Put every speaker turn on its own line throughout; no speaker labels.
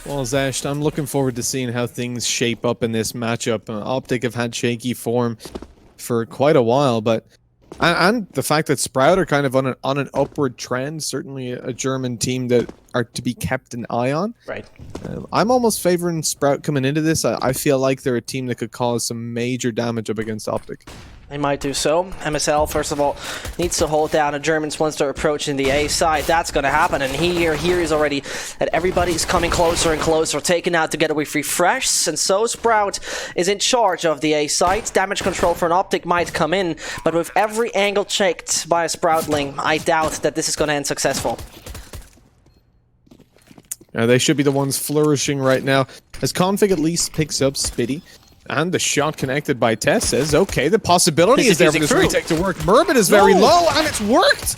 Well, Zesht, I'm looking forward to seeing how things shape up in this matchup. Optic have had shaky form for quite a while, but and the fact that Sprout are kind of on an upward trend, certainly a German team that are to be kept an eye on.
Right.
I'm almost favoring Sprout coming into this. I feel like they're a team that could cause some major damage up against Optic.
They might do so. MSL, first of all, needs to hold down the Germans once they're approaching the A side. That's going to happen. And here is already that everybody's coming closer and closer, taken out together with Refresh. And so Sprout is in charge of the A site. Damage control for an Optic might come in, but with every angle checked by a Sproutling, I doubt that this is going to end successful.
They should be the ones flourishing right now, as Config at least picks up Spitty. And the shot connected by Tess says, okay, the possibility is there for this retake to work. Murbit is very low, and it's worked!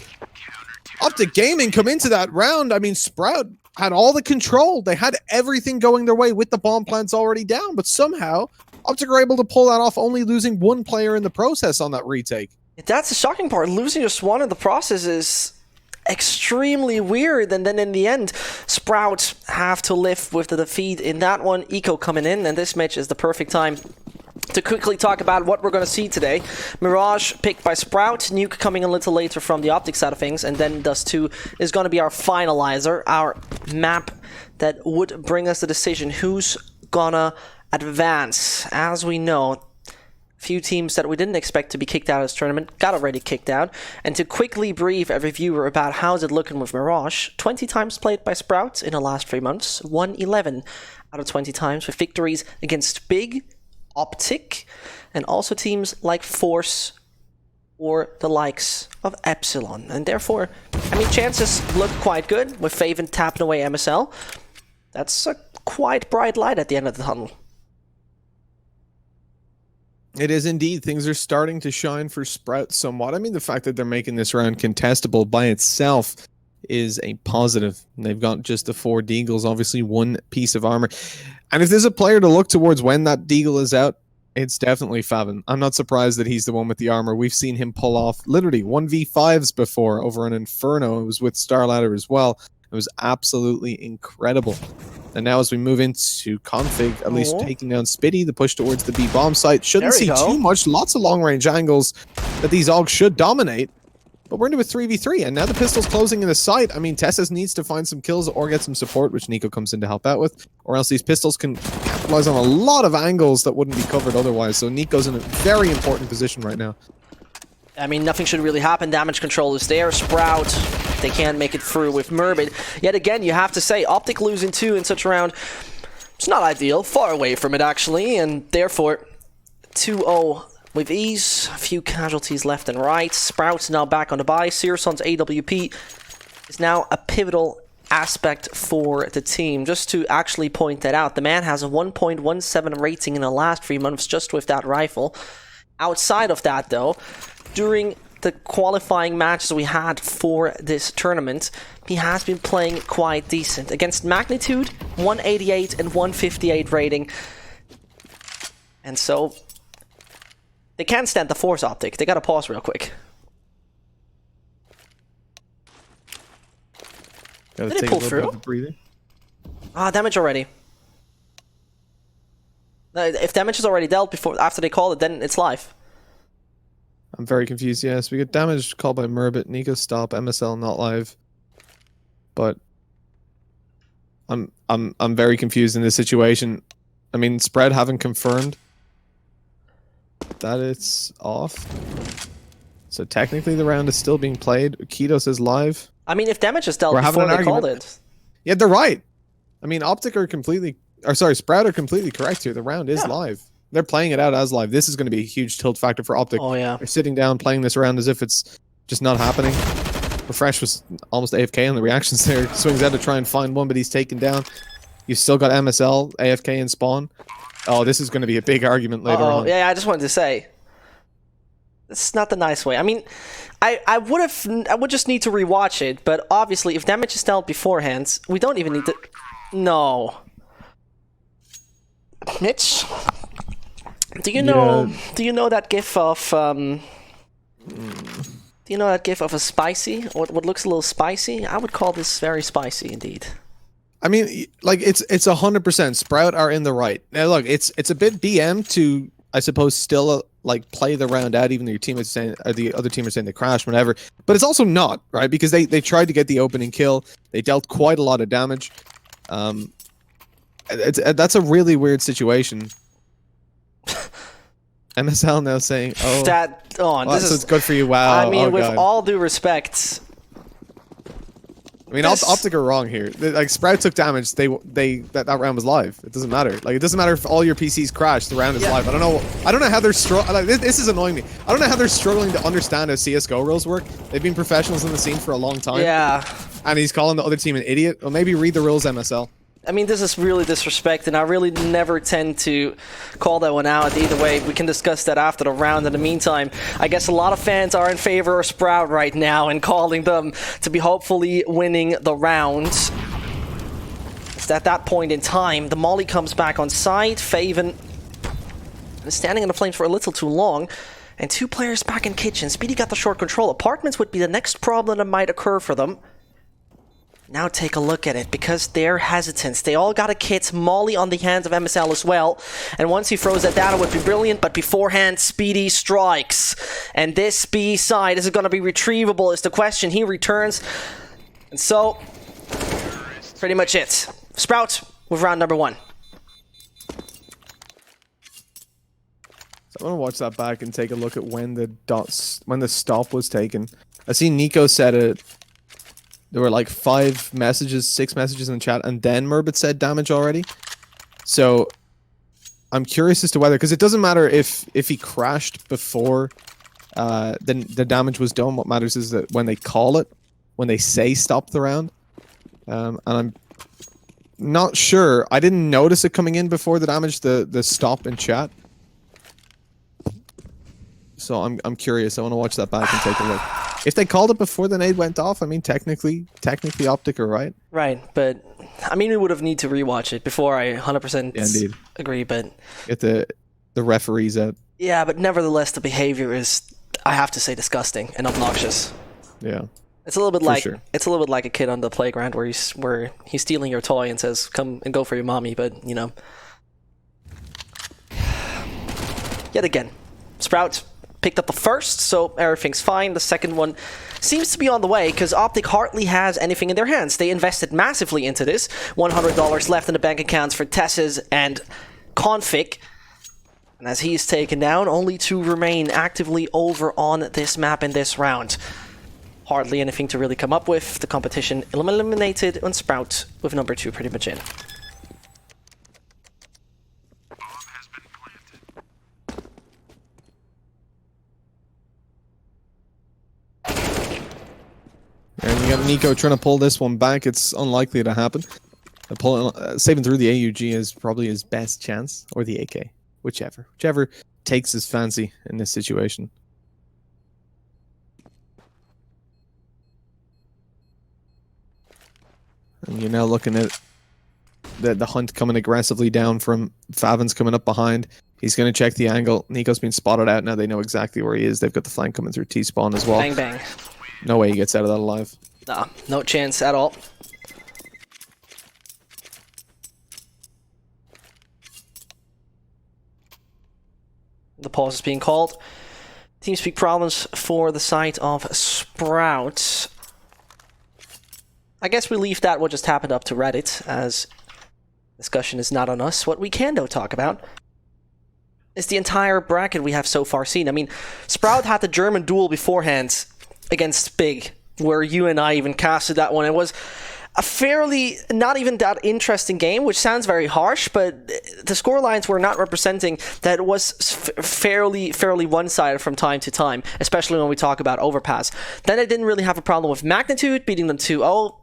Optic Gaming come into that round. I mean, Sprout had all the control. They had everything going their way with the bomb plants already down, but somehow Optic are able to pull that off, only losing one player in the process on that retake.
That's the shocking part. Losing just one in the process is extremely weird, and then in the end Sprout have to live with the defeat in that one. Eco coming in, and this match is the perfect time to quickly talk about what we're going to see today. Mirage picked by Sprout, Nuke coming a little later from the Optic side of things, and then Dust 2 is going to be our finalizer, our map that would bring us the decision who's gonna advance. As we know, few teams that we didn't expect to be kicked out of this tournament got already kicked out. And to quickly brief every viewer about how's it looking with Mirage, 20 times played by Sprout in the last 3 months, won 11 out of 20 times with victories against Big, Optic, and also teams like Force or the likes of Epsilon. And therefore, I mean, chances look quite good with Faven tapping away MSL. That's a quite bright light at the end of the tunnel.
It is indeed. Things are starting to shine for Sprout somewhat. I mean, the fact that they're making this round contestable by itself is a positive. They've got just the 4 Deagles, obviously 1 piece of armor. And if there's a player to look towards when that Deagle is out, it's definitely Faven. I'm not surprised that he's the one with the armor. We've seen him pull off literally 1v5s before over an Inferno. It was with Starladder as well. It was absolutely incredible. And now as we move into Config, at least taking down Spitty, the push towards the B bomb site shouldn't see too much. Lots of long range angles that these Augs should dominate. But we're into a 3v3, and now the pistol's closing in the site. I mean, Tessus needs to find some kills or get some support, which Nico comes in to help out with, or else these pistols can capitalize on a lot of angles that wouldn't be covered otherwise. So Nico's in a very important position right now.
I mean, nothing should really happen. Damage control is there. Sprout, they can't make it through with Murbit. Yet again, you have to say, Optic losing 2 in such a round, it's not ideal. Far away from it, actually. And therefore, 2-0 with ease. A few casualties left and right. Sprout's now back on the buy. Searson's AWP is now a pivotal aspect for the team. Just to actually point that out, the man has a 1.17 rating in the last 3 months just with that rifle. Outside of that, though, during the qualifying matches we had for this tournament, he has been playing quite decent. Against Magnitude, 188 and 158 rating. And so, they can't stand the Force Optic. They gotta pause real quick.
Did
it pull through? Ah, damage already. If damage is already dealt after they call it, then it's live.
I'm very confused. Yes, we get damage called by Murbit. Nico stop. MSL not live. But I'm very confused in this situation. I mean, Spread haven't confirmed that it's off. So technically the round is still being played. Kitos is live.
I mean, if damage is dealt before they called it.
Yeah, they're right. I mean, Optic are completely... Or sorry, Sprout are completely correct here. The round is live. They're playing it out as live. This is going to be a huge tilt factor for Optic.
Oh, yeah.
They're sitting down playing this round as if it's just not happening. Refresh was almost AFK on the reactions there. Swings out to try and find one, but he's taken down. You've still got MSL, AFK, and Spawn. Oh, this is going to be a big argument later on.
Yeah, I just wanted to say. It's not the nice way. I mean, I would just need to rewatch it, but obviously, if damage is dealt beforehand, we don't even need to... No. Mitch? Do you know that gif of do you know that gif of a spicy? What looks a little spicy? I would call this very spicy indeed.
I mean, like it's 100%. Sprout are in the right. Now, look, it's a bit BM to, I suppose, still like play the round out, even though your team is saying, or the other team is saying they crashed, whatever. But it's also not, right? Because they tried to get the opening kill. They dealt quite a lot of damage. That's a really weird situation. MSL now saying, "Oh, this is
good
for you." Wow.
I mean,
oh,
with
God.
all due respect,
I mean, Optic are wrong here. Like Sprout took damage. That round was live. It doesn't matter. Like it doesn't matter if all your PCs crash. The round is live. I don't know how they're like this is annoying me. I don't know how they're struggling to understand how CS:GO rules work. They've been professionals in the scene for a long time.
Yeah.
And he's calling the other team an idiot. Well, maybe read the rules, MSL.
I mean, this is really disrespect, and I really never tend to call that one out. Either way, we can discuss that after the round. In the meantime, I guess a lot of fans are in favor of Sprout right now and calling them to be hopefully winning the round. It's at that point in time, the Molly comes back on site. Faven is standing in the flames for a little too long. And 2 players back in kitchen. Speedy got the short control. Apartments would be the next problem that might occur for them. Now take a look at it, because they're hesitant. They all got a kit. Molly on the hands of MSL as well. And once he throws that down, it would be brilliant. But beforehand, Speedy strikes. And this B side, is it going to be retrievable is the question. He returns. And so, pretty much it. Sprout with round number 1.
So I want to watch that back and take a look at when the stop was taken. I see Nico said it. There were like 6 messages in the chat, and then Murbit said damage already. So I'm curious as to whether, because it doesn't matter if he crashed before then the damage was done. What matters is that when they call it, when they say stop the round. And I'm not sure. I didn't notice it coming in before the damage, the stop in chat. So I'm curious. I want to watch that back and take a look. If they called it before the nade went off, I mean, technically Optic are right.
Right, but I mean, we would have need to rewatch it before I 100% agree. But
get the referees out.
Yeah, but nevertheless, the behavior is, I have to say, disgusting and obnoxious.
Yeah,
it's a little bit it's a little bit like a kid on the playground where he's stealing your toy and says, "Come and go for your mommy," but you know. Yet again, Sprout picked up the first, so everything's fine. The second one seems to be on the way, because Optic hardly has anything in their hands. They invested massively into this. $100 left in the bank accounts for Tesses and Config. And as he's taken down, only 2 remain actively over on this map in this round. Hardly anything to really come up with. The competition eliminated, and Sprout with number 2 pretty much in.
And you got Nico trying to pull this one back. It's unlikely to happen. Saving through the AUG is probably his best chance, or the AK, whichever takes his fancy in this situation. And you're now looking at the hunt coming aggressively down from Favin's coming up behind. He's going to check the angle. Nico's been spotted out. Now they know exactly where he is. They've got the flank coming through T-spawn as well.
Bang, bang.
No way he gets out of that alive.
Nah, no chance at all. The pause is being called. TeamSpeak problems for the site of Sprout. I guess we leave that what just happened up to Reddit, as discussion is not on us. What we can, though, talk about is the entire bracket we have so far seen. I mean, Sprout had the German duel beforehand against Big, where you and I even casted that one. It was a fairly, not even that interesting game, which sounds very harsh, but the scorelines were not representing that. It was fairly one-sided from time to time, especially when we talk about Overpass. Then I didn't really have a problem with Magnitude, beating them 2-0.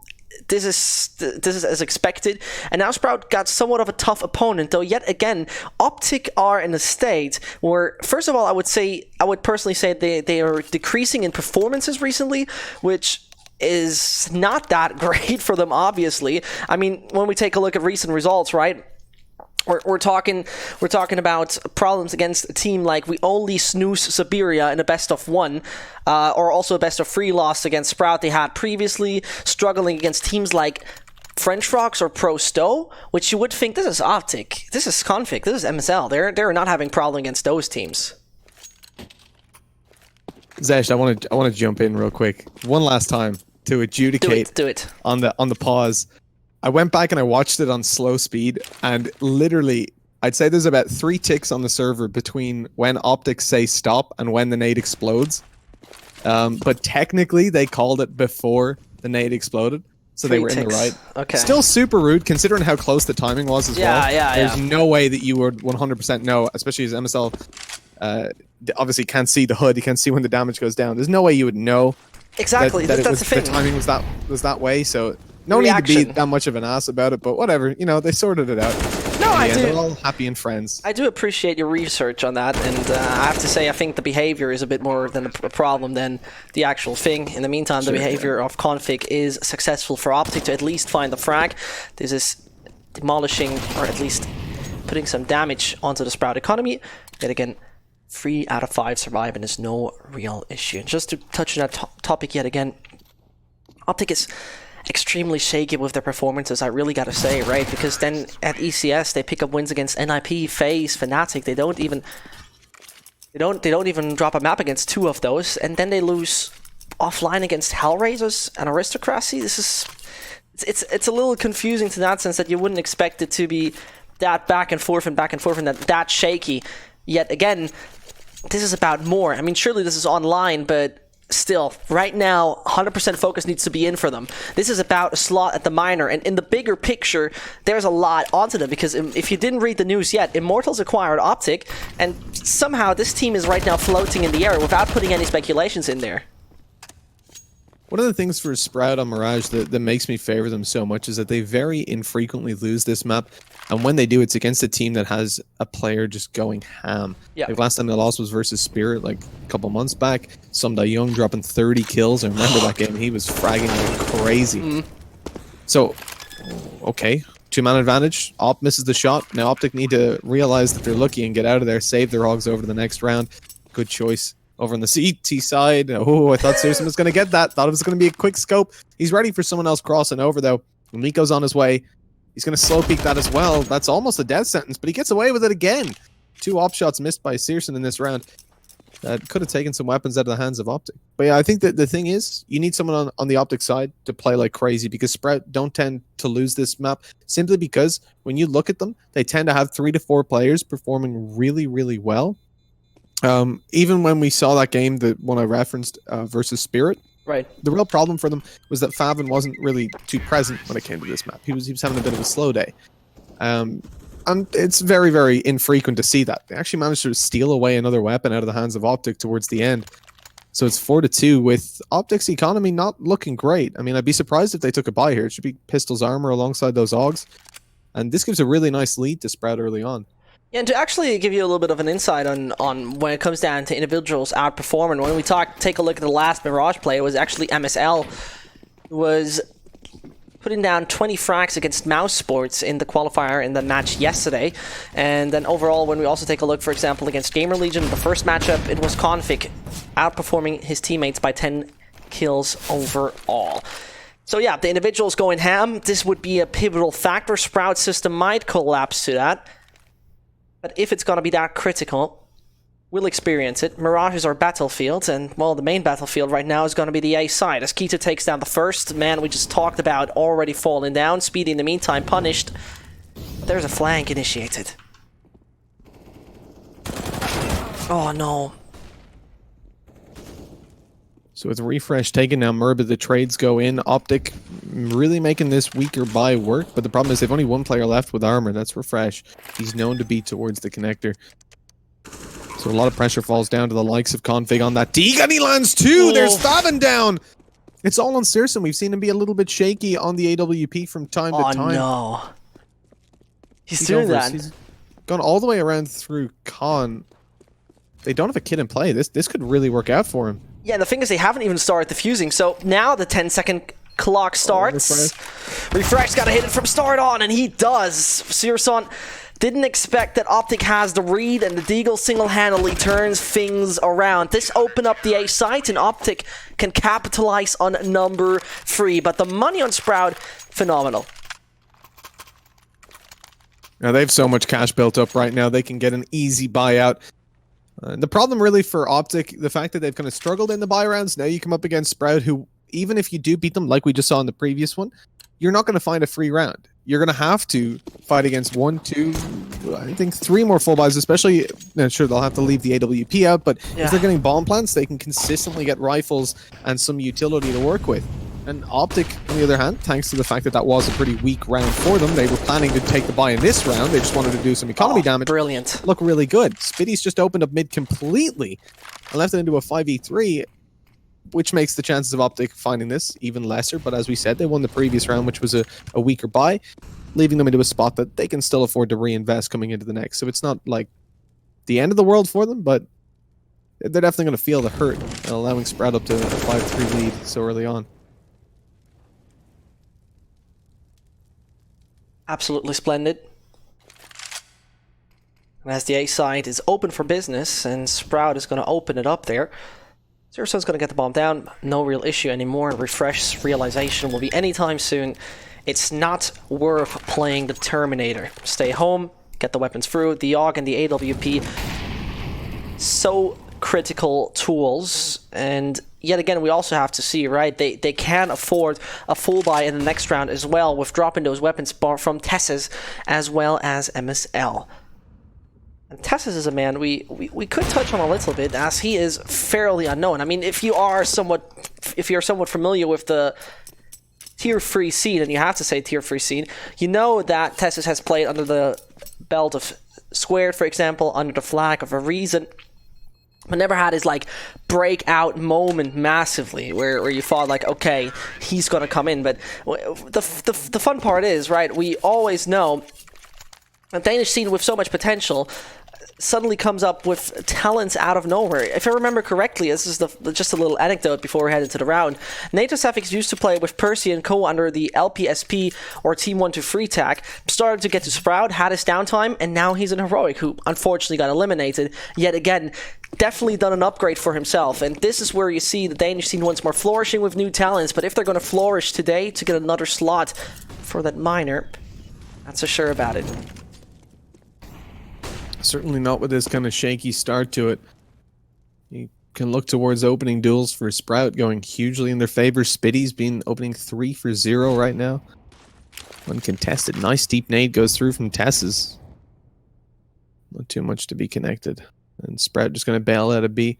This is as expected, and now Sprout got somewhat of a tough opponent, though yet again, Optic are in a state where, first of all, I would personally say they are decreasing in performances recently, which is not that great for them, obviously. I mean, when we take a look at recent results, right? We're talking about problems against a team like we only snooze Siberia in a best of 1, or also a best of 3 loss against Sprout they had previously, struggling against teams like French Rocks or Pro Sto, which you would think this is Optic, this is Config, this is MSL. They're not having problem against those teams.
Zesh, I want to jump in real quick one last time to adjudicate.
Do it.
On the pause. I went back and I watched it on slow speed, and literally, I'd say there's about 3 ticks on the server between when Optic say stop and when the nade explodes. But technically, they called it before the nade exploded, so they were in the right.
Okay.
Still super rude, considering how close the timing was as well.
Yeah.
There's no way that you would 100% know, especially as MSL obviously can't see the HUD, you can't see when the damage goes down. There's no way you would know
Exactly, that's the thing.
The timing was that way, so no need to be that much of an ass about it, but whatever, you know, they sorted it out.
No, I do.
They're all happy and friends.
I do appreciate your research on that, and I have to say I think the behavior is a bit more than a problem than the actual thing. In the meantime, the behavior of Config is successful for Optic to at least find the frag. This is demolishing, or at least putting some damage onto the Sprout economy. Yet again, 3 out of 5 surviving is no real issue. And just to touch on that topic yet again, Optic is extremely shaky with their performances, I really gotta say, right? Because then at ECS they pick up wins against NIP, FaZe, Fnatic. They don't even drop a map against 2 of those, and then they lose offline against Hellraisers and Aristocracy. This is it's a little confusing to that sense that you wouldn't expect it to be that back and forth and that shaky. Yet again, this is about more. I mean, surely this is online, but still, right now, 100% focus needs to be in for them. This is about a slot at the minor, and in the bigger picture, there's a lot onto them, because if you didn't read the news yet, Immortals acquired Optic, and somehow this team is right now floating in the air without putting any speculations in there.
One of the things for Sprout on Mirage that makes me favor them so much is that they very infrequently lose this map, and when they do, it's against a team that has a player just going ham.
Yeah.
Like last time they lost was versus Spirit, like a couple months back. Sumda Young dropping 30 kills. I remember that game. He was fragging like crazy. So, okay, 2-man advantage. Op misses the shot. Now Optic need to realize that they're lucky and get out of there, save their hogs over to the next round. Good choice. Over on the CT side. Oh, I thought Searson was going to get that. Thought it was going to be a quick scope. He's ready for someone else crossing over, though. When Miko's on his way, he's going to slow peek that as well. That's almost a death sentence, but he gets away with it again. 2 op shots missed by Searson in this round. That could have taken some weapons out of the hands of Optic. But yeah, I think that the thing is, you need someone on the Optic side to play like crazy, because Sprout don't tend to lose this map simply because when you look at them, they tend to have 3 to 4 players performing really, really well. Even when we saw that game, the one I referenced versus Spirit,
right?
The real problem for them was that Favin wasn't really too present when it came to this map. He was having a bit of a slow day, and it's very, very infrequent to see that. They actually managed to steal away another weapon out of the hands of Optic towards the end. So it's 4-2 with Optic's economy not looking great. I mean, I'd be surprised if they took a buy here. It should be Pistol's armor alongside those Augs, and this gives a really nice lead to Sprout early on.
Yeah, and to actually give you a little bit of an insight on when it comes down to individuals outperforming, when we take a look at the last Mirage play, it was actually MSL who was putting down 20 frags against Mouse Sports in the qualifier in the match yesterday. And then overall, when we also take a look, for example, against Gamer Legion, the first matchup, it was Config outperforming his teammates by 10 kills overall. So yeah, the individuals going ham, this would be a pivotal factor. Sprout system might collapse to that. But if it's going to be that critical, we'll experience it. Mirage is our battlefield, and, well, the main battlefield right now is going to be the A side. As Keita takes down the first man we just talked about, already falling down. Speedy, in the meantime, punished. There's a flank initiated. Oh, no.
So with Refresh taken now, Murba, the trades go in. Optic really making this weaker buy work, but the problem is they've only 1 player left with armor. That's Refresh. He's known to be towards the connector. So a lot of pressure falls down to the likes of Config on that Deke, and he lands 2! Oh. There's Favin down! It's all on Searson. We've seen him be a little bit shaky on the AWP from time to time.
Oh, no. He's doing that.
He's gone all the way around through Khan. They don't have a kid in play. This could really work out for him.
Yeah, the thing is they haven't even started defusing, so now the 10-second clock starts. Refresh got to hit it from start on, and he does. Searson didn't expect that Optic has the read, and the Deagle single-handedly turns things around. This opened up the A site, and Optic can capitalize on number 3, but the money on Sprout, phenomenal.
Now they have so much cash built up right now, they can get an easy buyout. The problem really for Optic, the fact that they've kind of struggled in the buy rounds, now you come up against Sprout, who, even if you do beat them, like we just saw in the previous one, you're not going to find a free round. You're going to have to fight against 1, 2, I think 3 more full buys, especially, sure, they'll have to leave the AWP out, but if they're getting bomb plants, they can consistently get rifles and some utility to work with. And Optic, on the other hand, thanks to the fact that that was a pretty weak round for them, they were planning to take the buy in this round. They just wanted to do some economy damage.
Brilliant.
Look really good. Spitty's just opened up mid completely and left it into a 5v3, which makes the chances of Optic finding this even lesser. But as we said, they won the previous round, which was a weaker buy, leaving them into a spot that they can still afford to reinvest coming into the next. So it's not like the end of the world for them, but they're definitely going to feel the hurt, allowing Sprout up to a 5-3 lead so early on.
Absolutely splendid. And as the A side is open for business, and Sprout is going to open it up there, Zerosun's going to get the bomb down. No real issue anymore. Refresh realization will be anytime soon. It's not worth playing the Terminator. Stay home, get the weapons through. The AUG and the AWP, so critical tools. And yet again, we also have to see, right, they can afford a full buy in the next round as well, with dropping those weapons from Tessus as well as MSL. And Tessus is a man we could touch on a little bit, as he is fairly unknown. I mean, if you're somewhat familiar with the tier 3 scene, and you have to say tier 3 scene, you know that Tessus has played under the belt of Squared, for example, under the flag of a reason, but never had his like breakout moment massively where you thought like, okay, he's gonna come in. But the fun part is, right, we always know a Danish scene with so much potential suddenly comes up with talents out of nowhere. If I remember correctly, this is just a little anecdote before we head into the round. NATO Safix used to play with Percy and Co. under the LPSP or Team 1-3 tag, started to get to Sprout, had his downtime, and now he's an Heroic who unfortunately got eliminated. Yet again, definitely done an upgrade for himself, and this is where you see the Danish scene once more flourishing with new talents. But if they're going to flourish today to get another slot for that minor, not so sure about it.
Certainly not with this kind of shaky start to it. You can look towards opening duels for Sprout going hugely in their favor. Spitty's been opening 3 for 0 right now. Uncontested. Nice deep nade goes through from Tess's. Not too much to be connected. And Sprout just going to bail out of B.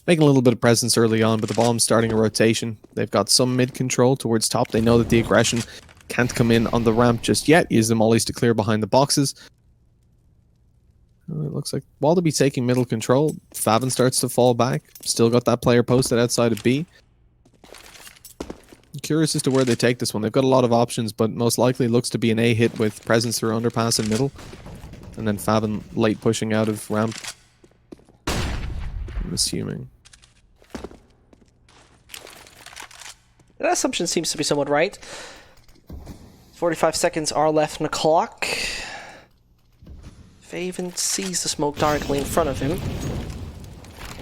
Making a little bit of presence early on, but the bomb's starting a rotation. They've got some mid control towards top. They know that the aggression can't come in on the ramp just yet. Use the mollies to clear behind the boxes. It looks like Waldeby taking middle control. Favin starts to fall back. Still got that player posted outside of B. I'm curious as to where they take this one. They've got a lot of options, but most likely looks to be an A hit with presence through underpass and middle. And then Favin late pushing out of ramp. I'm assuming.
That assumption seems to be somewhat right. 45 seconds are left on the clock. Faven sees the smoke directly in front of him.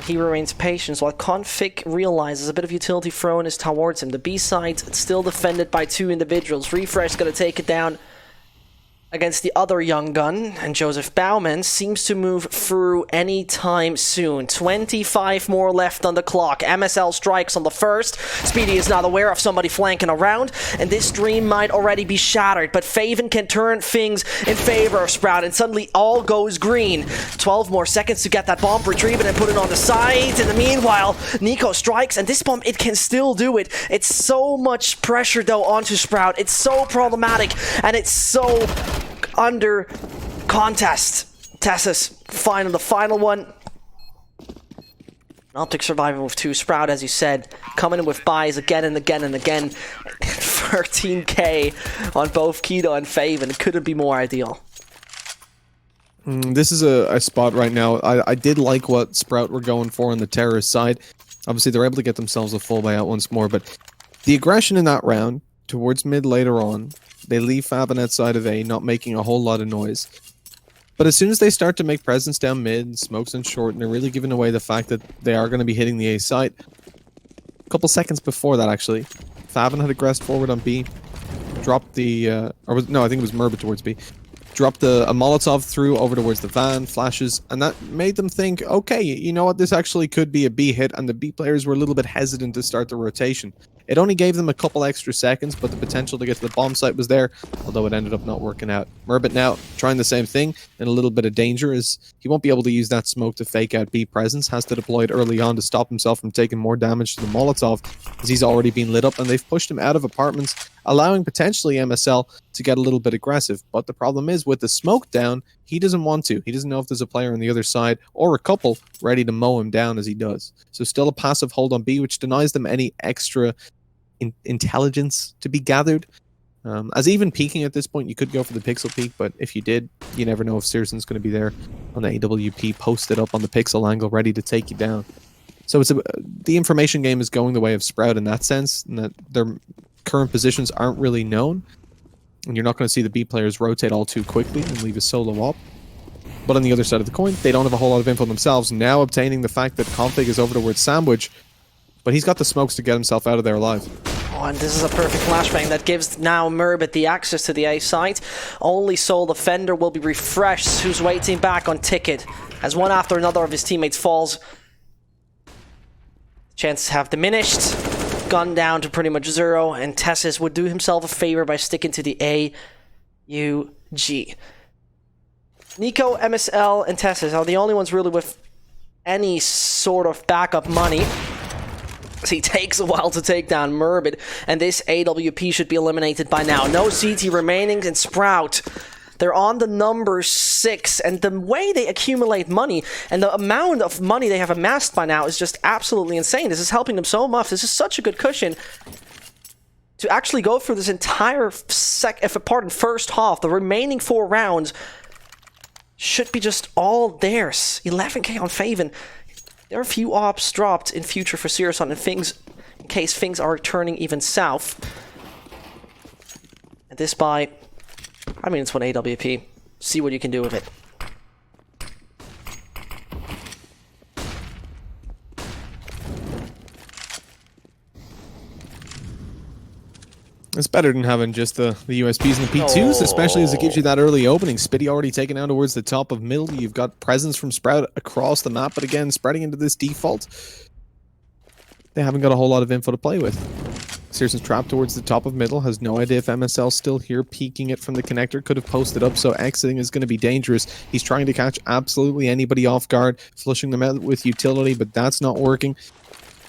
He remains patient while Config realizes a bit of utility thrown is towards him. The B side still defended by 2 individuals. Refresh gonna take it down against the other young gun, and Joseph Bauman seems to move through any time soon. 25 more left on the clock. MSL strikes on the first. Speedy is not aware of somebody flanking around, and this dream might already be shattered, but Faven can turn things in favor of Sprout, and suddenly all goes green. 12 more seconds to get that bomb, retrieve it, and put it on the side. In the meanwhile, Nico strikes, and this bomb, it can still do it. It's so much pressure, though, onto Sprout. It's so problematic, and it's so under contest. Tessus the final one. Optic surviving with 2. Sprout, as you said, coming in with buys again and again and again. 13k on both Keto and Faven. It couldn't be more ideal.
This is a spot right now. I did like what Sprout were going for on the terrorist side. Obviously, they're able to get themselves a full buyout once more, but the aggression in that round towards mid later on, they leave Favin outside of A, not making a whole lot of noise. But as soon as they start to make presence down mid, smokes in short, and they're really giving away the fact that they are going to be hitting the A site. A couple seconds before that, actually, Favin had aggressed forward on B, dropped the... no, I think it was Merba towards B. dropped a Molotov through over towards the van, flashes, and that made them think, okay, you know what, this actually could be a B hit, and the B players were a little bit hesitant to start the rotation. It only gave them a couple extra seconds, but the potential to get to the bomb site was there, although it ended up not working out. Murbit now trying the same thing, in a little bit of danger, as he won't be able to use that smoke to fake out B presence, has to deploy it early on to stop himself from taking more damage to the Molotov, as he's already been lit up, and they've pushed him out of apartments, allowing potentially MSL to get a little bit aggressive. But the problem is, with the smoke down, he doesn't want to. He doesn't know if there's a player on the other side, or a couple, ready to mow him down as he does. So still a passive hold on B, which denies them any extra intelligence to be gathered. As even peeking at this point, you could go for the pixel peek, but if you did, you never know if Searson's going to be there on the AWP, posted up on the pixel angle, ready to take you down. So it's the information game is going the way of Sprout in that sense, and that their current positions aren't really known, and you're not going to see the B players rotate all too quickly and leave a solo up. But on the other side of the coin, they don't have a whole lot of info themselves, now obtaining the fact that Config is over towards Sandwich, but he's got the smokes to get himself out of there alive.
Oh, and this is a perfect flashbang that gives now Murbit the access to the A site. Only Soul Defender will be refreshed, who's waiting back on Ticket, as one after another of his teammates falls. Chances have diminished, gone down to pretty much zero, and Tessis would do himself a favor by sticking to the AUG. Nico, MSL, and Tessis are the only ones really with any sort of backup money. So he takes a while to take down Murbit, and this AWP should be eliminated by now. No CT remaining, and Sprout, they're on the number 6, and the way they accumulate money and the amount of money they have amassed by now is just absolutely insane. This is helping them so much. This is such a good cushion to actually go through this entire first half. The remaining 4 rounds should be just all theirs. 11k on Faven. There are a few ops dropped in future for Searson in case things are turning even south. And this by, I mean, it's one AWP. See what you can do with it.
It's better than having just the USPs and the P2s, especially as it gives you that early opening. Spitty already taken out towards the top of middle. You've got presence from Sprout across the map, but again, spreading into this default, they haven't got a whole lot of info to play with. Searson's trapped towards the top of middle, has no idea if MSL's still here, peeking it from the connector, could have posted up, so exiting is going to be dangerous. He's trying to catch absolutely anybody off guard, flushing them out with utility, but that's not working.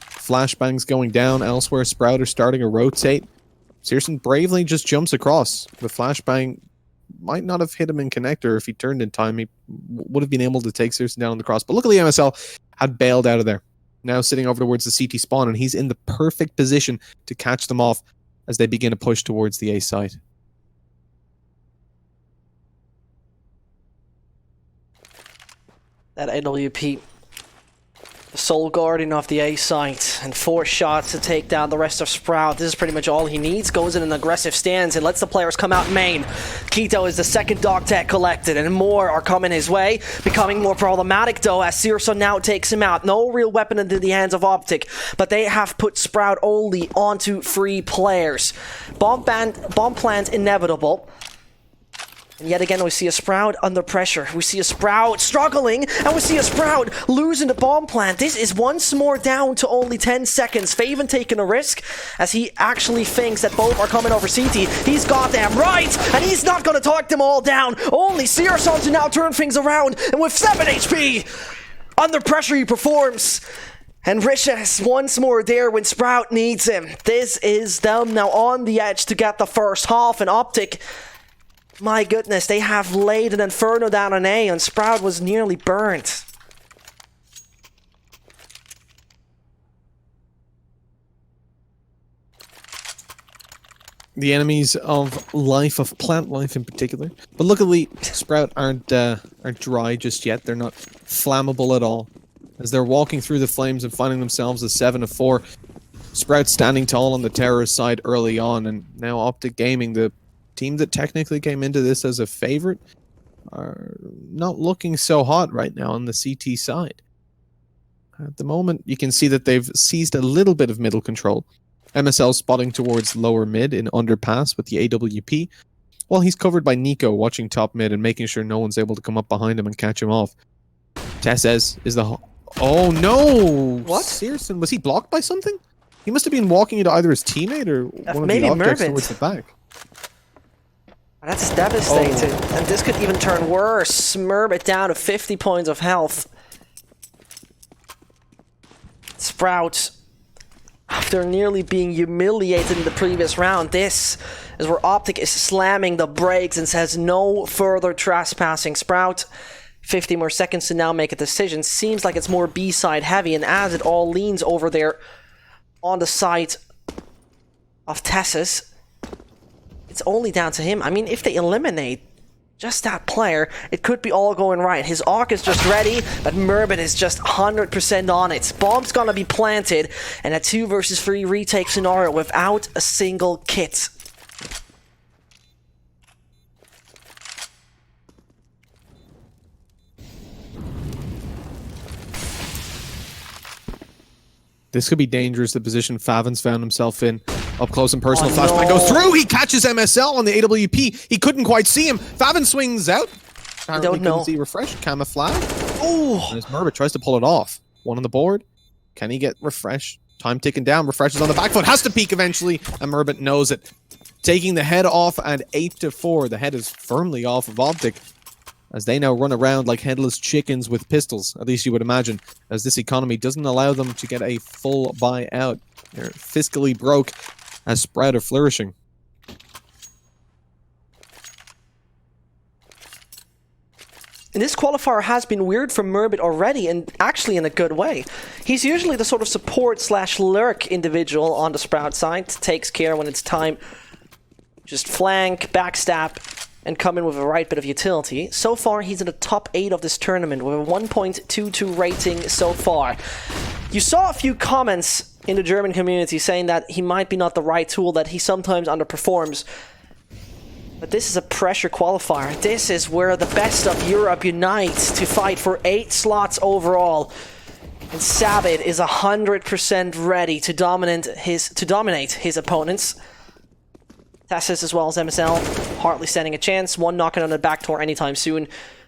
Flashbangs going down elsewhere. Sprout are starting to rotate. Searson bravely just jumps across. The flashbang might not have hit him in connector. If he turned in time, he would have been able to take Searson down on the cross. But luckily MSL had bailed out of there. Now sitting over towards the CT spawn, and he's in the perfect position to catch them off as they begin to push towards the A site.
That AWP, the sole guardian of the A site, and 4 shots to take down the rest of Sprout. This is pretty much all he needs. Goes in an aggressive stance and lets the players come out main. Keto is the second dog tag collected, and more are coming his way. Becoming more problematic though, as Searson now takes him out. No real weapon into the hands of Optic, but they have put Sprout only onto 3 players. Bomb plant inevitable. And yet again, we see a Sprout under pressure. We see a Sprout struggling, and we see a Sprout losing the bomb plant. This is once more down to only 10 seconds. Faven taking a risk, as he actually thinks that both are coming over CT. He's goddamn right, and he's not going to talk them all down. Only Searson to now turn things around, and with 7 HP, under pressure he performs. And Risha is once more there when Sprout needs him. This is them now on the edge to get the first half, and Optic, my goodness, they have laid an inferno down on A, and Sprout was nearly burnt.
The enemies of life, of plant life in particular. But luckily, Sprout aren't dry just yet. They're not flammable at all. As they're walking through the flames and finding themselves a 7 of 4. Sprout standing tall on the terrorist side early on, and now Optic Gaming, the team that technically came into this as a favorite, are not looking so hot right now on the CT side. At the moment, you can see that they've seized a little bit of middle control. MSL spotting towards lower mid in underpass with the AWP. Well, he's covered by Nico watching top mid and making sure no one's able to come up behind him and catch him off. Tesses is the... Oh, no!
What?
Searson, was he blocked by something? He must have been walking into either his teammate or one of
maybe
the objects
Mervin.
towards the back.
That's devastating. And this could even turn worse. Merbit down to 50 points of health. Sprout, after nearly being humiliated in the previous round, this is where Optic is slamming the brakes and says no further trespassing. Sprout, 50 more seconds to now make a decision. Seems like it's more B-side heavy, and as it all leans over there on the side of Tessus, it's only down to him. I mean, if they eliminate just that player, it could be all going right. His Arc is just ready, but Merbit is just 100% on it. Bomb's gonna be planted, and a 2 versus 3 retake scenario without a single kit.
This could be dangerous, the position Favin's found himself in. Up close and personal,
Oh,
flashbang
no.
goes through, he catches MSL on the AWP. He couldn't quite see him. Favin swings out. Apparently
don't know.
couldn't see refresh, camouflage.
Ooh.
And as Merbit tries to pull it off. One on the board. Can he get refresh? Time ticking down, refresh is on the back foot, has to peek eventually, and Merbit knows it. Taking the head off at 8-4. The head is firmly off of Optic, as they now run around like headless chickens with pistols, at least you would imagine, as this economy doesn't allow them to get a full buyout. They're fiscally broke, as Sprout are flourishing.
And this qualifier has been weird for Merbit already, and actually in a good way. He's usually the sort of support/lurk individual on the Sprout side, takes care when it's time. Just flank, backstab, and come in with a right bit of utility. So far, he's in the top 8 of this tournament with a 1.22 rating so far. You saw a few comments in the German community saying that he might be not the right tool, that he sometimes underperforms. But this is a pressure qualifier. This is where the best of Europe unites to fight for 8 slots overall. And Sabit is 100% ready to dominate his opponents. Tessus as well as MSL, hardly standing a chance. One knocking on the back door anytime soon.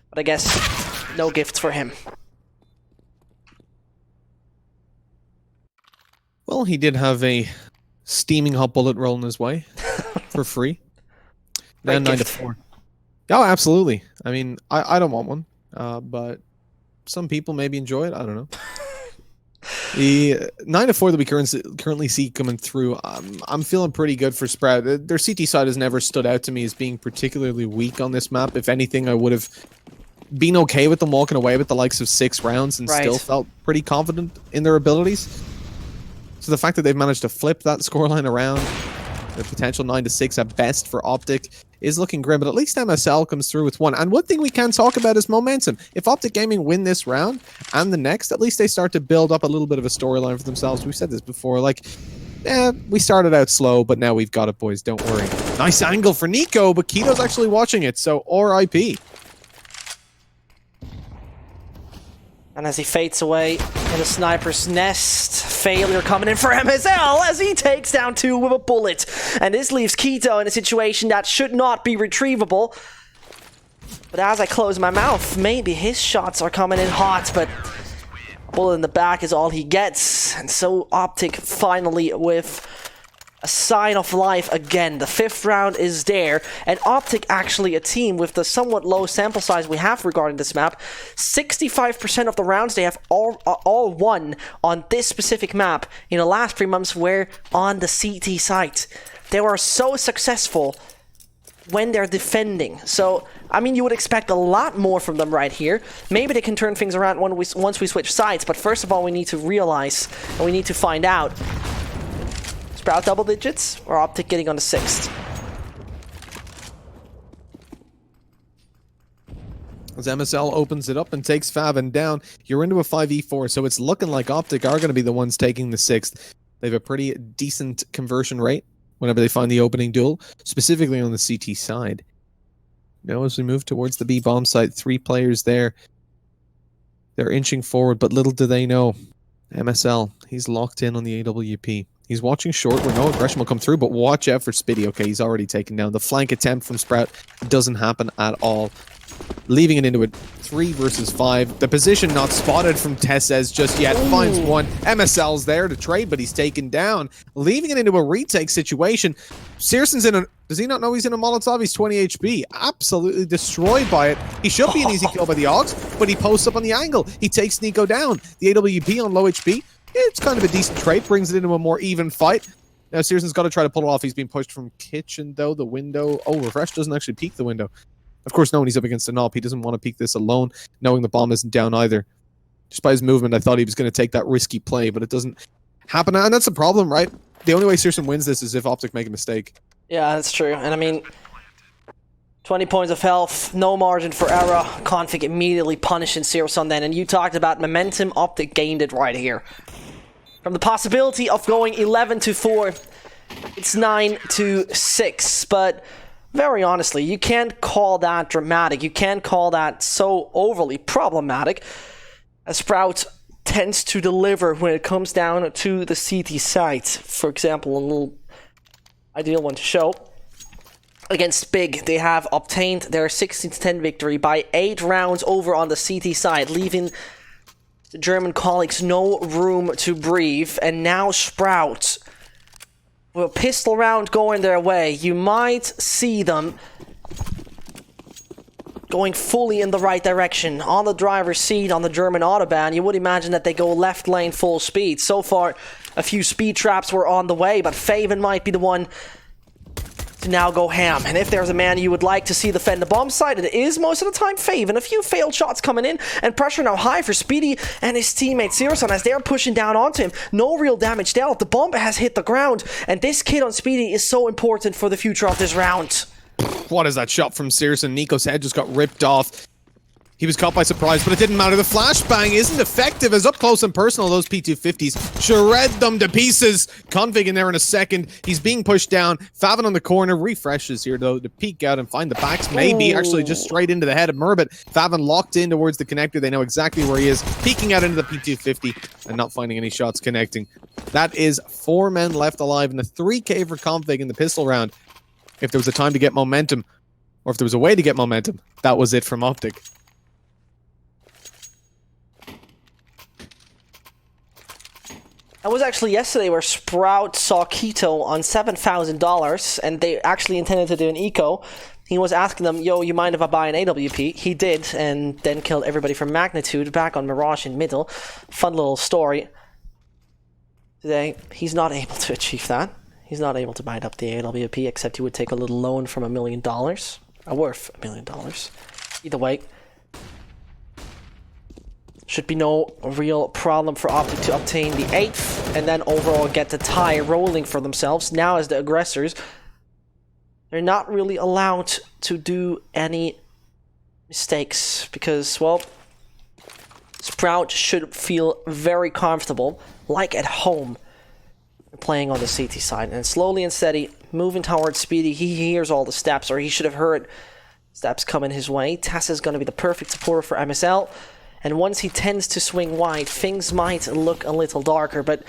But I guess no gifts for him.
Well, he did have a steaming hot bullet rolling his way for free. Then 9-4. Oh, absolutely. I mean, I don't want one, but some people maybe enjoy it. I don't know. The 9-4 that we currently see coming through, I'm feeling pretty good for Sprout. Their CT side has never stood out to me as being particularly weak on this map. If anything, I would have been okay with them walking away with the likes of 6 rounds and still felt pretty confident in their abilities. So the fact that they've managed to flip that scoreline around, the potential 9-6 at best for Optic, is looking grim, but at least MSL comes through with 1. And one thing we can talk about is momentum. If Optic Gaming win this round and the next, at least they start to build up a little bit of a storyline for themselves. We've said this before, like, we started out slow, but now we've got it, boys, don't worry. Nice angle for Nico, but Keto's actually watching it, so RIP.
And as he fades away in the sniper's nest, failure coming in for MSL as he takes down 2 with a bullet. And this leaves Keto in a situation that should not be retrievable. But as I close my mouth, maybe his shots are coming in hot, but a bullet in the back is all he gets. And so Optic finally with a sign of life again. The 5th round is there, and Optic actually a team with the somewhat low sample size we have regarding this map. 65% of the rounds they have all won on this specific map in the last 3 months were on the CT site. They were so successful when they're defending. So, I mean, you would expect a lot more from them right here. Maybe they can turn things around once we switch sides, but first of all, we need to realize, and we need to find out, Sprout double digits or Optic getting on the 6th?
As MSL opens it up and takes Favin down, you're into a 5v4, so it's looking like Optic are going to be the ones taking the 6th. They have a pretty decent conversion rate whenever they find the opening duel, specifically on the CT side. Now as we move towards the B bomb site, 3 players there. They're inching forward, but little do they know, MSL, he's locked in on the AWP. He's watching short where no aggression will come through, but watch out for Spitty. Okay, he's already taken down. The flank attempt from Sprout doesn't happen at all. Leaving it into a 3 versus 5. The position not spotted from Tessez just yet. Finds one. MSL's there to trade, but he's taken down. Leaving it into a retake situation. Searson's in a... Does he not know he's in a Molotov? He's 20 HP. Absolutely destroyed by it. He should be an easy kill by the Augs, but he posts up on the angle. He takes Nico down. The AWP on low HP. It's kind of a decent trade. Brings it into a more even fight. Now Searson's got to try to pull it off. He's being pushed from kitchen, though. The window... Oh, Refresh doesn't actually peek the window. Of course, knowing he's up against an AWP, he doesn't want to peek this alone, knowing the bomb isn't down either. Just by his movement, I thought he was going to take that risky play, but it doesn't happen. And that's the problem, right? The only way Searson wins this is if Optic make a mistake.
Yeah, that's true. And I mean, 20 points of health, no margin for error. Config immediately punishing Searson then. And you talked about momentum. Optic gained it right here. From the possibility of going 11-4, it's 9-6. But very honestly, you can't call that dramatic. You can't call that so overly problematic, as Sprout tends to deliver when it comes down to the CT site. For example, a little ideal one to show. Against Big, they have obtained their 16-10 victory by 8 rounds over on the CT side, leaving the German colleagues no room to breathe. And now Sprout, with a pistol round going their way, you might see them going fully in the right direction. On the driver's seat on the German Autobahn, you would imagine that they go left lane full speed. So far, a few speed traps were on the way, but Faven might be the one to now go ham. And if there's a man you would like to see defend the bomb site, it is most of the time Faven. A few failed shots coming in, and pressure now high for Speedy and his teammate Searson as they're pushing down onto him. No real damage dealt. The bomb has hit the ground, and this kid on Speedy is so important for the future of this round.
What is that shot from Searson? Nico's head just got ripped off. He was caught by surprise, but it didn't matter. The flashbang isn't effective as up close and personal those P250s shred them to pieces. Config in there in a second. He's being pushed down. Favin on the corner. Refreshes here, though, to peek out and find the backs. Maybe actually just straight into the head of Murbit. Favin locked in towards the connector. They know exactly where he is. Peeking out into the P250 and not finding any shots connecting. That is 4 men left alive in the 3K for Config in the pistol round. If there was a time to get momentum, or if there was a way to get momentum, that was it from Optic.
That was actually yesterday where Sprout saw Keto on $7,000, and they actually intended to do an eco. He was asking them, yo, you mind if I buy an AWP? He did, and then killed everybody from Magnitude back on Mirage in middle. Fun little story. Today, he's not able to achieve that. He's not able to buy up the AWP, except he would take a little loan from $1 million. Worth $1 million. Either way, should be no real problem for Optic to obtain the 8th, and then overall get the tie rolling for themselves. Now as the aggressors, they're not really allowed to do any mistakes, because, well, Sprout should feel very comfortable, like at home, playing on the CT side. And slowly and steady, moving towards Speedy. He hears all the steps, or he should have heard steps coming his way. Tess is going to be the perfect supporter for MSL. And once he tends to swing wide, things might look a little darker, but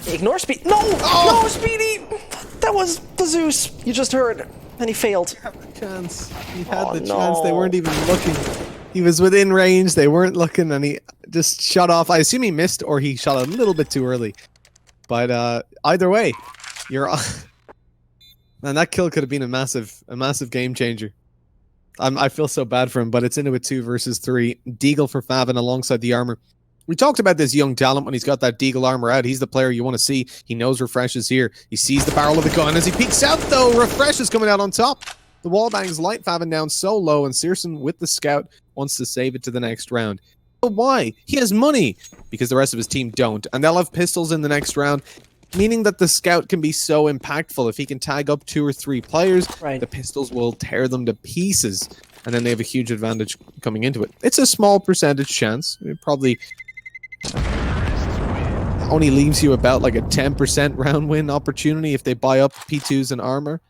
ignore Speedy. No! Oh! No, Speedy! That was the Zeus you just heard, and he failed.
He had the chance. He had the chance. They weren't even looking. He was within range. They weren't looking, and he just shot off. I assume he missed, or he shot a little bit too early. But either way, you're man, that kill could have been a massive game changer. I feel so bad for him, but it's into a 2 versus 3. Deagle for Favin alongside the armor. We talked about this young talent when he's got that Deagle armor out. He's the player you want to see. He knows Refresh is here. He sees the barrel of the gun as he peeks out, though. Refresh is coming out on top. The wall bangs light Favin down so low, and Searson with the scout wants to save it to the next round. But why? He has money, because the rest of his team don't, and they'll have pistols in the next round, meaning that the scout can be so impactful. If he can tag up 2 or 3 players, right, the pistols will tear them to pieces, and then they have a huge advantage coming into it. It's a small percentage chance. It probably only leaves you about like a 10% round win opportunity if they buy up P2s and armor.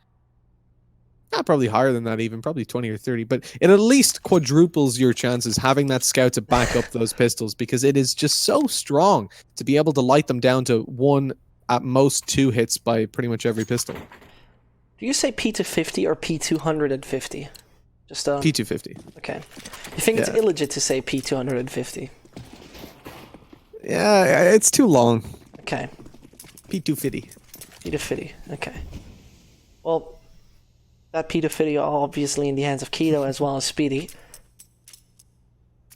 Not probably higher than that even, probably 20 or 30, but it at least quadruples your chances having that scout to back up those pistols, because it is just so strong to be able to light them down to 1 at most 2 hits by pretty much every pistol.
Do you say P250 or P250? Just
P250.
Okay. You think it's illegit to say P250?
Yeah, it's too long.
Okay.
P250.
P250. Okay. Well, that P250 are obviously in the hands of Keto as well as Speedy.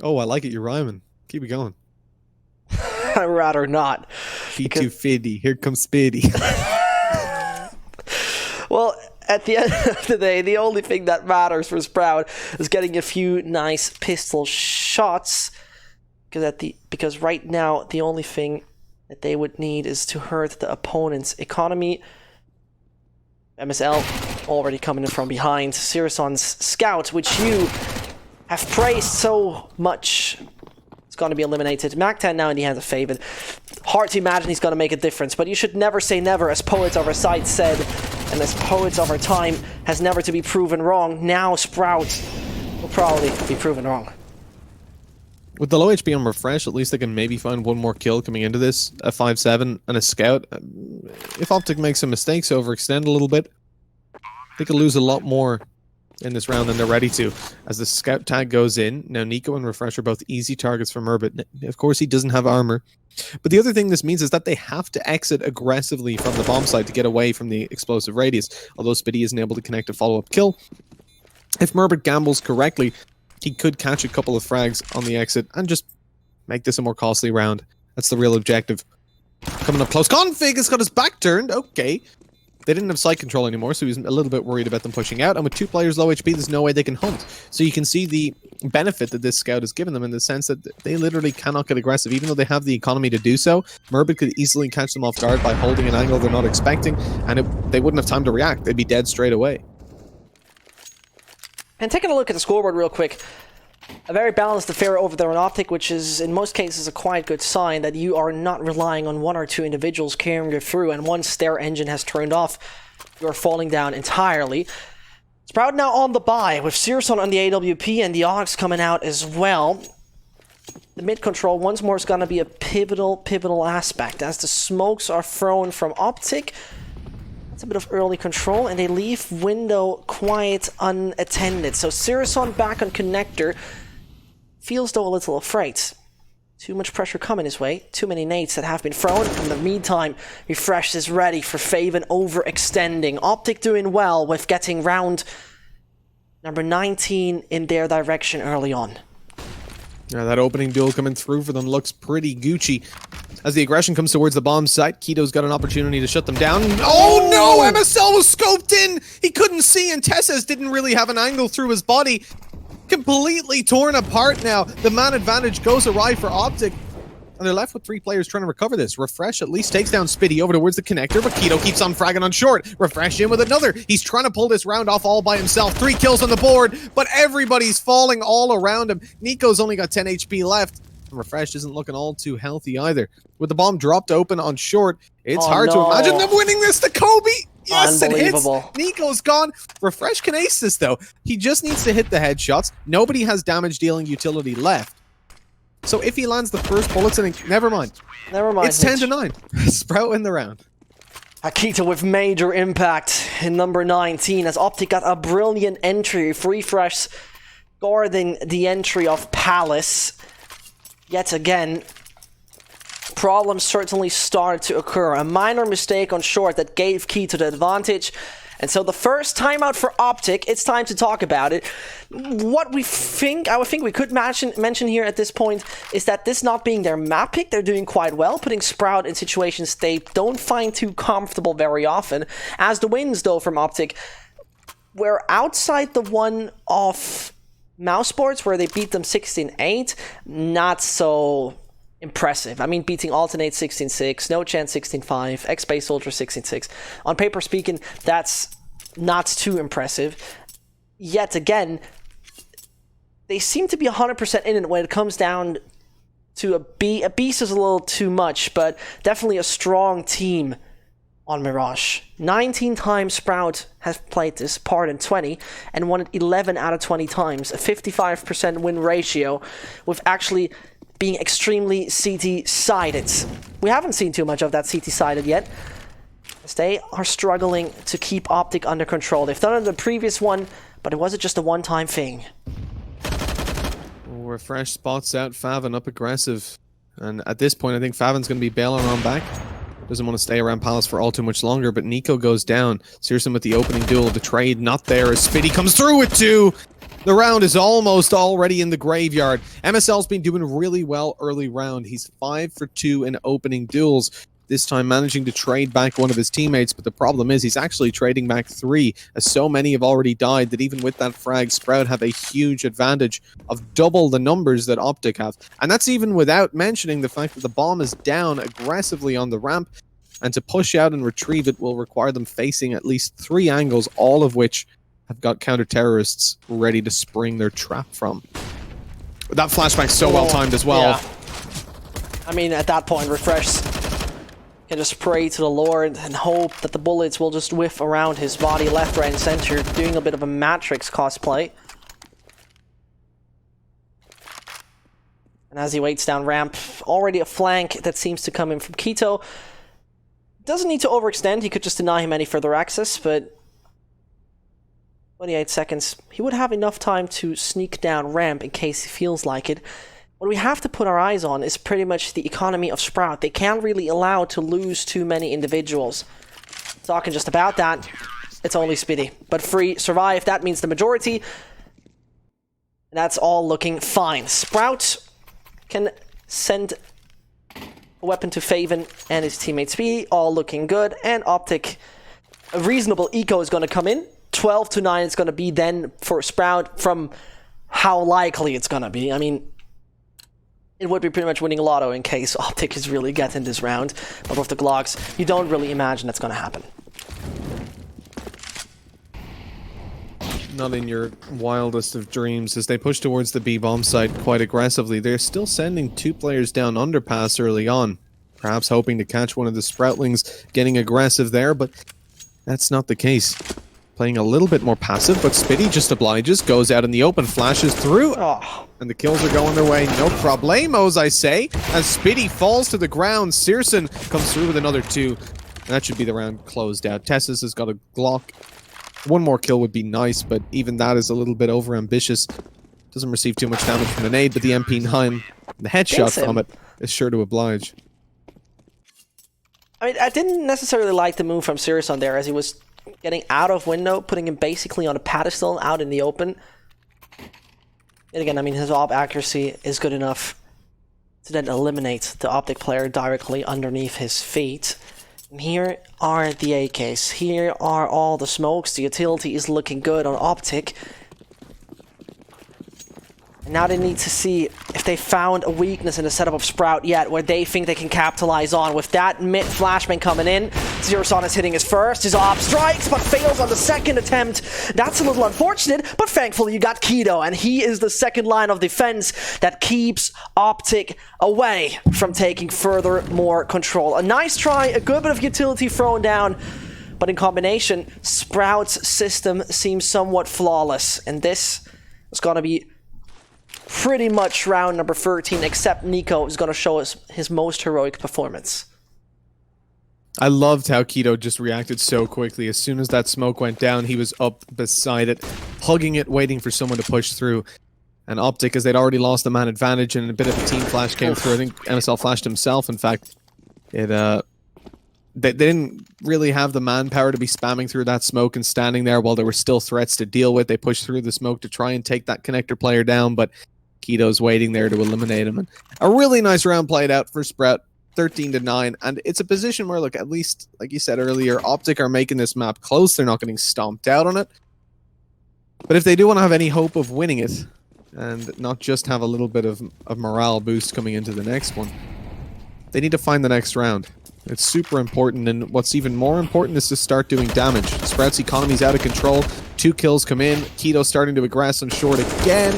Oh, I like it. You're rhyming. Keep it going.
I'd rather not.
P250. Here comes Speedy.
Well, at the end of the day, the only thing that matters for Sprout is getting a few nice pistol shots. Because right now, the only thing that they would need is to hurt the opponent's economy. MSL already coming in from behind. Sirison's scout, which you have praised so much, is going to be eliminated. Mac-10 now in the hands of Faven. Hard to imagine he's going to make a difference, but you should never say never, as Poets of our side said, and as Poets of our time has never to be proven wrong. Now Sprout will probably be proven wrong.
With the low HP on Refresh, at least they can maybe find one more kill coming into this. A 5-7 and a scout. If Optic makes some mistakes, overextend a little bit, they could lose a lot more in this round than they're ready to. As the scout tag goes in, now Nico and Refresh are both easy targets for Murbit. Of course, he doesn't have armor. But the other thing this means is that they have to exit aggressively from the bomb site to get away from the explosive radius. Although Spitty isn't able to connect a follow-up kill, if Murbit gambles correctly, he could catch a couple of frags on the exit and just make this a more costly round. That's the real objective. Coming up close. Config has got his back turned. Okay. They didn't have site control anymore, so he's a little bit worried about them pushing out. And with 2 players low HP, there's no way they can hunt. So you can see the benefit that this scout has given them in the sense that they literally cannot get aggressive. Even though they have the economy to do so, Murbit could easily catch them off guard by holding an angle they're not expecting, and they wouldn't have time to react. They'd be dead straight away.
And taking a look at the scoreboard real quick, a very balanced affair over there on Optic, which is in most cases a quite good sign that you are not relying on 1 or 2 individuals carrying you through, and once their engine has turned off, you are falling down entirely. Sprout now on the bye, with Sirison on the AWP and the Ox coming out as well. The mid control once more is going to be a pivotal aspect, as the smokes are thrown from Optic. A bit of early control, and they leave window quite unattended. So Sirison back on connector feels though a little afraid. Too much pressure coming his way, too many nades that have been thrown. In the meantime, Refresh is ready for Faven overextending. Optic doing well with getting round number 19 in their direction early on.
Yeah, that opening duel coming through for them looks pretty Gucci. As the aggression comes towards the bomb site, Keto's got an opportunity to shut them down. Oh no! MSL was scoped in! He couldn't see, and Tessez didn't really have an angle through his body. Completely torn apart now. The man advantage goes awry for Optic. And they're left with 3 players trying to recover this. Refresh at least takes down Spitty over towards the connector, but Keto keeps on fragging on short. Refresh in with another. He's trying to pull this round off all by himself. 3 kills on the board, but everybody's falling all around him. Nico's only got 10 HP left. And Refresh isn't looking all too healthy either. With the bomb dropped open on short, it's hard to imagine them winning this to Kobe. Yes, it hits. Nico's gone. Refresh can ace this, though. He just needs to hit the headshots. Nobody has damage-dealing utility left. So if he lands the first bullets, never mind. It's 10-9. Sprout in the round.
Akita with major impact in number 19, as Optic got a brilliant entry. Refresh guarding the entry of Palace. Yet again, problems certainly started to occur. A minor mistake on short that gave Keto the advantage. And so the first timeout for Optic, it's time to talk about it. What I would think we could mention here at this point is that this not being their map pick, they're doing quite well, putting Sprout in situations they don't find too comfortable very often. As the wins, though, from Optic were outside the one of Mousesports, where they beat them 16-8, not so impressive. I mean, beating Alternate 16-6, No Chance 16-5, X-Space Soldier 16-6. On paper speaking, that's not too impressive. Yet again, they seem to be 100% in it when it comes down to a B. A beast is a little too much, but definitely a strong team on Mirage. 19 times Sprout has played this part in 20 and won it 11 out of 20 times. A 55% win ratio with actually being extremely CT-sided. We haven't seen too much of that CT-sided yet, as they are struggling to keep Optic under control. They've done it in the previous one, but it wasn't just a one-time thing.
Refresh spots out Favin up aggressive. And at this point, I think Favin's going to be bailing on back. Doesn't want to stay around Palace for all too much longer, but Nico goes down. Searson with the opening duel. The trade not there as Spitty comes through with 2. The round is almost already in the graveyard. MSL's been doing really well early round. He's 5 for 2 in opening duels. This time managing to trade back one of his teammates, but the problem is he's actually trading back 3, as so many have already died that even with that frag, Sprout have a huge advantage of double the numbers that Optic have. And that's even without mentioning the fact that the bomb is down aggressively on the ramp, and to push out and retrieve it will require them facing at least 3 angles, all of which have got counter-terrorists ready to spring their trap from. That flashback's so well-timed as well.
Yeah. I mean, at that point, Refresh can just pray to the Lord and hope that the bullets will just whiff around his body left, right, and center, doing a bit of a Matrix cosplay. And as he waits down ramp, already a flank that seems to come in from Quito. Doesn't need to overextend, he could just deny him any further access, but 28 seconds. He would have enough time to sneak down ramp in case he feels like it. What we have to put our eyes on is pretty much the economy of Sprout. They can't really allow to lose too many individuals. Talking just about that, it's only Spitty. But Free survive, that means the majority. And that's all looking fine. Sprout can send a weapon to Faven and his teammate Spitty, all looking good. And Optic, a reasonable eco is going to come in. 12 to 9 is going to be then for Sprout from how likely it's going to be. I mean, it would be pretty much winning lotto in case Optic is really getting this round. But with the Glocks, you don't really imagine that's going to happen.
Not in your wildest of dreams as they push towards the B-bomb site quite aggressively. They're still sending 2 players down underpass early on. Perhaps hoping to catch one of the Sproutlings getting aggressive there, but that's not the case. Playing a little bit more passive, but Spitty just obliges, goes out in the open, flashes through, and the kills are going their way. No problemos, I say, as Spitty falls to the ground. Searson comes through with another 2. And that should be the round closed out. Tessus has got a Glock. 1 more kill would be nice, but even that is a little bit overambitious. Doesn't receive too much damage from the nade, but the MP9, the headshot from it, is sure to oblige.
I mean, I didn't necessarily like the move from Searson there, as he was getting out of window, putting him basically on a pedestal out in the open. And again, I mean, his op accuracy is good enough to then eliminate the Optic player directly underneath his feet. And here are the AKs. Here are all the smokes. The utility is looking good on Optic. And now they need to see if they found a weakness in the setup of Sprout yet, where they think they can capitalize on. With that mid flashbang coming in, Zeroson is hitting his first. His op strikes, but fails on the second attempt. That's a little unfortunate, but thankfully you got Quito, and he is the second line of defense that keeps Optic away from taking further more control. A nice try, a good bit of utility thrown down, but in combination, Sprout's system seems somewhat flawless, and this is going to be pretty much round number 13, except Nico is going to show us his most heroic performance.
I loved how Quito just reacted so quickly. As soon as that smoke went down, he was up beside it, hugging it, waiting for someone to push through. And Optic, as they'd already lost the man advantage and a bit of a team flash came through. I think MSL flashed himself, in fact. They didn't really have the manpower to be spamming through that smoke and standing there while there were still threats to deal with. They pushed through the smoke to try and take that connector player down, but Quito's waiting there to eliminate him. And a really nice round played out for Sprout, 13 to 9. And it's a position where, look, at least, like you said earlier, Optic are making this map close. They're not getting stomped out on it. But if they do want to have any hope of winning it, and not just have a little bit of morale boost coming into the next one, they need to find the next round. It's super important, and what's even more important is to start doing damage. Sprout's economy's out of control. 2 kills come in. Quito starting to aggress on short again.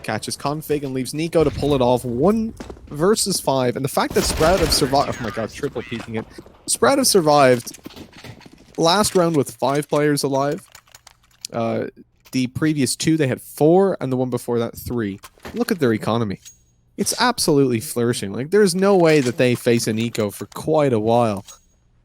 Catches config and leaves Nico to pull it off. 1 versus 5. And the fact that Sprout have survived... Oh my god, triple peeking it. Sprout have survived last round with 5 players alive. The previous 2, they had 4, and the one before that, 3. Look at their economy. It's absolutely flourishing. Like, there's no way that they face an eco for quite a while.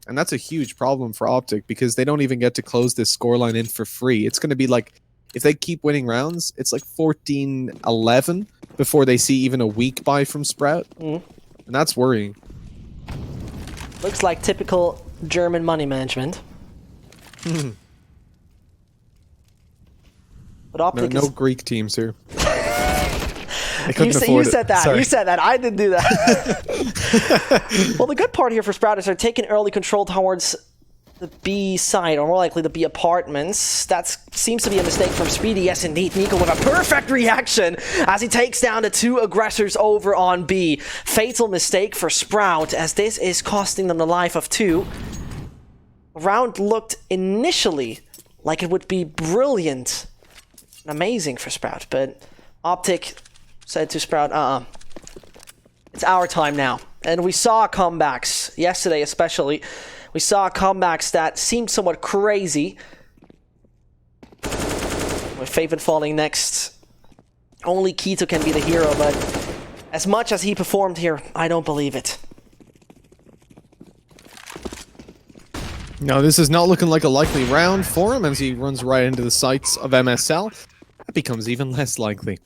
And that's a huge problem for Optic because they don't even get to close this scoreline in for free. It's going to be like, if they keep winning rounds, it's like 14-11 before they see even a weak buy from Sprout. And that's worrying.
Looks like typical German money management. But Optic
no
is...
Greek teams here.
You said that. Sorry. You said that. I didn't do that. Well, the good part here for Sprout is they're taking early control towards the B side, or more likely the B apartments. That seems to be a mistake from Speedy. Yes, indeed. Nico with a perfect reaction as he takes down the two aggressors over on B. Fatal mistake for Sprout, as this is costing them the life of two. The round looked initially like it would be brilliant and amazing for Sprout, but Optic said to Sprout, it's our time now. And we saw comebacks, yesterday especially. We saw comebacks that seemed somewhat crazy. With Faven falling next, only Keto can be the hero, but as much as he performed here, I don't believe it.
No, this is not looking like a likely round for him as he runs right into the sights of MSL. That becomes even less likely.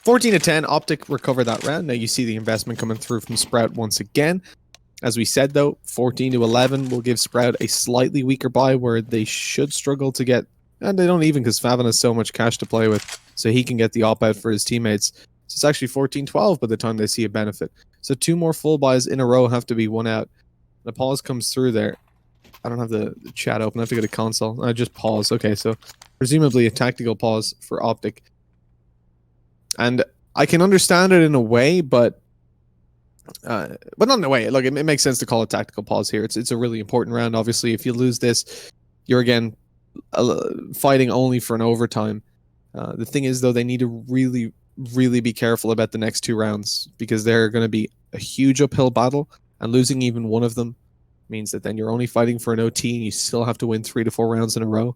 14-10, Optic recover that round. Now you see the investment coming through from Sprout once again. As we said though, 14-11 will give Sprout a slightly weaker buy where they should struggle to get, and they don't even because Favin has so much cash to play with, so he can get the op-out for his teammates. So it's actually 14-12 by the time they see a benefit. So two more full buys in a row have to be one out. The pause comes through there. I don't have the chat open, I have to go to console. I just pause. Okay, so presumably a tactical pause for Optic. And I can understand it in a way, but not in a way. Look, it makes sense to call it tactical pause here. It's a really important round. Obviously, if you lose this, you're again fighting only for an overtime. The thing is, though, they need to really, really be careful about the next two rounds because they're going to be a huge uphill battle, and losing even one of them means that then you're only fighting for an OT and you still have to win 3 to 4 rounds in a row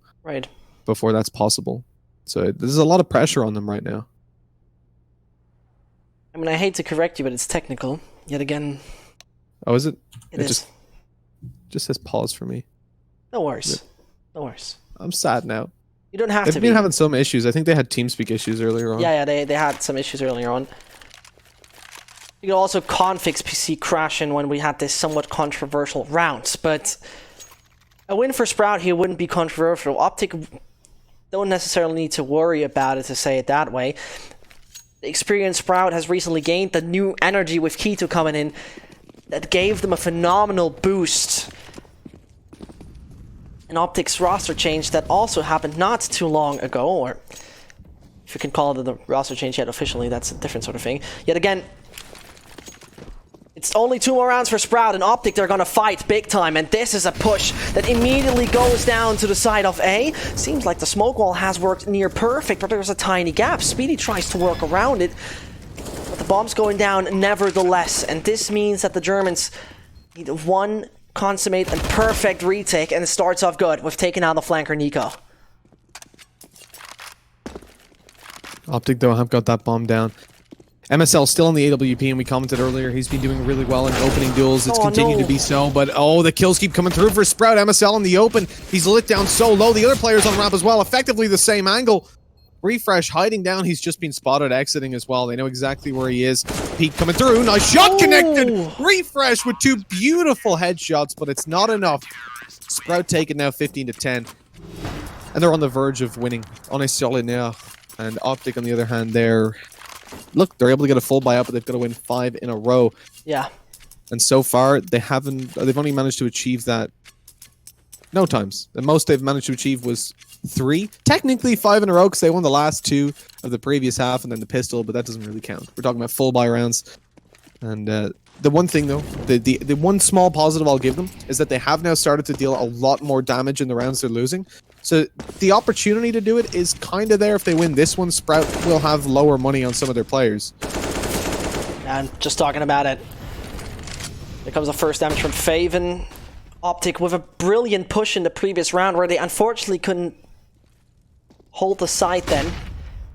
before that's possible. So there's a lot of pressure on them right now.
I mean, I hate to correct you, but it's technical. Yet again.
Oh, is it?
It
just says pause for me.
No worries. No worries.
I'm sad now.
You don't have to be.
They've been having some issues. I think they had TeamSpeak issues earlier on.
Yeah, they had some issues earlier on. You could also confix PC crashing when we had this somewhat controversial round, but a win for Sprout here wouldn't be controversial. Optic don't necessarily need to worry about it, to say it that way. The experience Sprout has recently gained, the new energy with Keto coming in, that gave them a phenomenal boost. An Optic's roster change that also happened not too long ago, or if you can call it the roster change yet officially, that's a different sort of thing. Yet again, it's only 2 more rounds for Sprout, and Optic, they're gonna fight big time, and this is a push that immediately goes down to the side of A. Seems like the smoke wall has worked near perfect, but there's a tiny gap. Speedy tries to work around it, but the bomb's going down nevertheless, and this means that the Germans need one consummate and perfect retake, and it starts off good with taking out the flanker Nico.
Optic, though, have got that bomb down. MSL still on the AWP, and we commented earlier, he's been doing really well in opening duels. It's continued to be so, but the kills keep coming through for Sprout. MSL in the open. He's lit down so low. The other players on ramp as well, effectively the same angle. Refresh hiding down. He's just been spotted exiting as well. They know exactly where he is. Pete coming through. Nice shot connected. Refresh with 2 beautiful headshots, but it's not enough. Sprout taken now 15-10. And they're on the verge of winning on a solid now. And Optic, on the other hand, they're able to get a full buyout, but they've got to win 5 in a row.
Yeah.
And so far, they've only managed to achieve that no times. The most they've managed to achieve was 3. Technically 5 in a row because they won the last 2 of the previous half and then the pistol, but that doesn't really count. We're talking about full buy rounds. And the one thing, though, the one small positive I'll give them is that they have now started to deal a lot more damage in the rounds they're losing. So the opportunity to do it is kind of there. If they win this one, Sprout will have lower money on some of their players.
I'm just talking about it. There comes the first damage from Faven. Optic with a brilliant push in the previous round where they unfortunately couldn't hold the site then.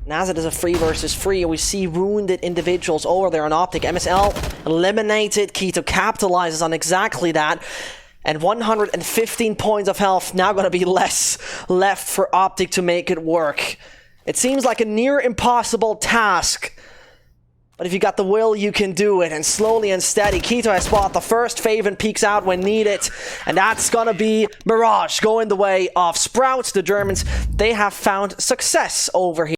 And as it is a 3 versus 3, we see wounded individuals over there on Optic. MSL eliminated. Keto capitalizes on exactly that. And 115 points of health. Now going to be less left for Optic to make it work. It seems like a near impossible task. But if you got the will, you can do it. And slowly and steady, Keto has spotted the first Faven, peeks out when needed. And that's gonna be Mirage going the way of Sprouts. The Germans, they have found success over here.